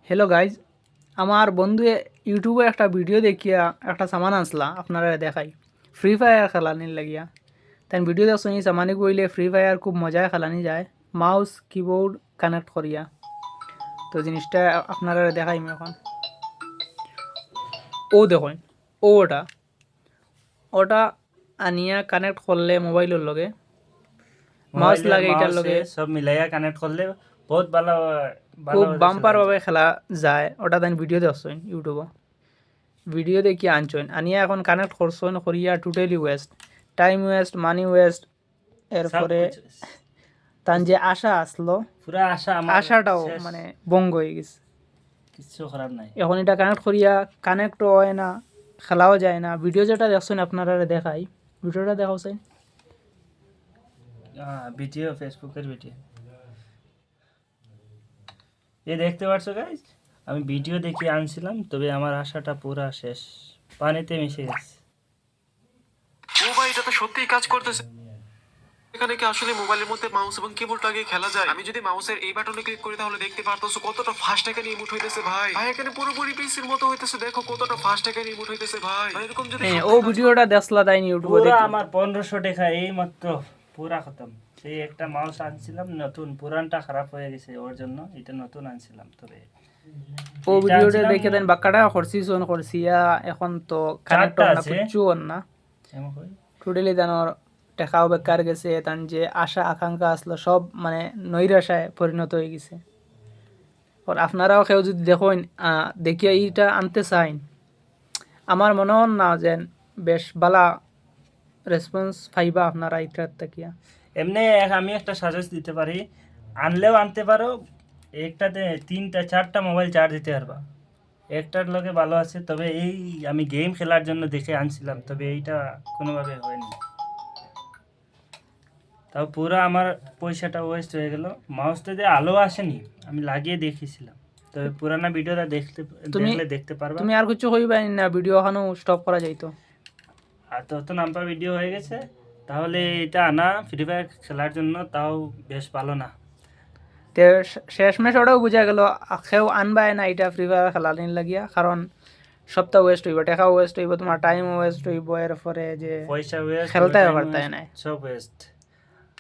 Hello guys, আমার বন্ধু ইউটিউবে একটা ভিডিও দেখিয়া একটা সামান আনসলা আপনারা দেখাই ফ্রি ফায়ার খেলানির লাগিয়া। তাই ভিডিও দেখছেন এই সামানি কইলে ফ্রি ফায়ার খুব মজায় খেলানি যায় মাউস কিবোর্ড কানেক্ট করিয়া। তো জিনিসটা আপনারা দেখাই এখন। ও দেখুন, ওটা ওটা আনিয়া কানেক্ট করলে মোবাইলের লগে মাউস মোবাইলের লাগে এটার মাউসে লগে সব মিলাইয়া কানেক্ট করলে বহুত ভালো খুব ভালোভাবে বাম্পার খেলা ভাবে যায়। খেলা যায়। ওটা তাই ভিডিও দেখছেন ইউটিউবে, ভিডিও দেখি আনছেন আনিয়া এখন কানেক্ট করছেন করিয়া টোটালি ওয়েস্ট, টাইম ওয়েস্ট, মানি ওয়েস্ট। সব এরপরে কিছু তার যে আশা আসলো পুরা আশা আমার আশাটাও শেষ, মানে বঙ্গ হয়ে গেছে। কিছু খারাপ নাই। এখন এটা কানেক্ট করিয়া কানেক্টও হয় না, খেলাও যায় না। ভিডিও যেটা দেখছেন আপনারা দেখাই, ভিডিওটা দেখাচ্ছেন। ভিডিও ফেসবুকের ভিডিও দেখতে পাচ্ছ গাইজ, আমি ভিডিও দেখে আনছিলাম, তবে আমার আশাটা পুরা শেষ, পানিতে মিশে গেছে। ও ভাই, এটা তো সত্যিই কাজ করতেছে। এখানে কি আসলে মোবাইলের মধ্যে মাউস এবং কিবোর্ড লাগিয়ে খেলা যায়? আমি যদি মাউসের এই বাটনে ক্লিক করি তাহলে দেখতে পারতেছো কতটা ফাস্ট এখানে ইমোট হইতেছে ভাই। ভাই এখানে পুরোপুরি পিসির মতো হইতেছে, দেখো কতটা ফাস্ট এখানে ইমোট হইতেছে ভাই। এরকম যদি হ্যাঁ, ও সত্যিই কাজ ভিডিওটা দেখলা তাই ইউটিউবে পুরা দেখি। আমার 1500 টাকা এই মাত্র পুরা খতম। সেই একটা মাউস আনছিলাম নতুন, পুরানটা খারাপ হয়ে গেছে, ওর জন্য এটা নতুন আনছিলাম। তবে ও এটা ভিডিওটা আনছিলাম, দেখে দেন বাক্কাটা করছি সোন করছিয়া। এখন তো কানেক্ট চারটা না আছে। কিচ্ছু ওর না, এমন কই? টোটালি তানোর টেকাও বেকার গেছে। তান যে আশা আকাঙ্ক্ষা আসলো সব মানে নৈরাশায় পরিণত হয়ে গেছে। আর আপনারাও কেউ যদি দেখেন দেখিয়া এইটা আনতে চাইন, আমার মনে হন না যে বেশ বালা রেসপন্স পাইবা আপনারা এইটার তাকিয়া। এমনি আমি একটা সাজেস্ট দিতে পারি, আনলেও আনতে পারো। একটাতে 3টা 4টা মোবাইল চার্জ দিতে পারবা। একটার লগে ভালো আছে, তবে এই আমি গেম খেলার জন্য দেখে আনছিলাম, তবে এইটা কোনোভাবে হয়নি। তাও পুরো আমার পয়সাটা ওয়েস্ট হয়ে গেল। মাউসটাতে আলো আসেনি, আমি লাগিয়ে দেখেছিলাম। তবে পুরানা ভিডিওটা তুমি দেখতে পারবা। তুমি আর কিছু হইবা না, ভিডিও এখনো স্টপ করা যাইতো। আর তত নাম্বার ভিডিও হয়ে গেছে, তাহলে এটা আনা ফ্রি ফায়ার খেলার জন্য তাও বেশ ভালো না। তে শেষমেশ ওটাও বোঝা গেল কেউ আনবাই না এটা ফ্রি ফায়ার খেলানির লাগিয়া। কারণ সবটা ওয়েস্ট হইব, টাকা ওয়েস্ট হইব, তোমার টাইম ওয়েস্ট হইব, এরপরে যে পয়সা ওয়েস্ট, খেলতে পারতাই নাই। সব ওয়েস্ট।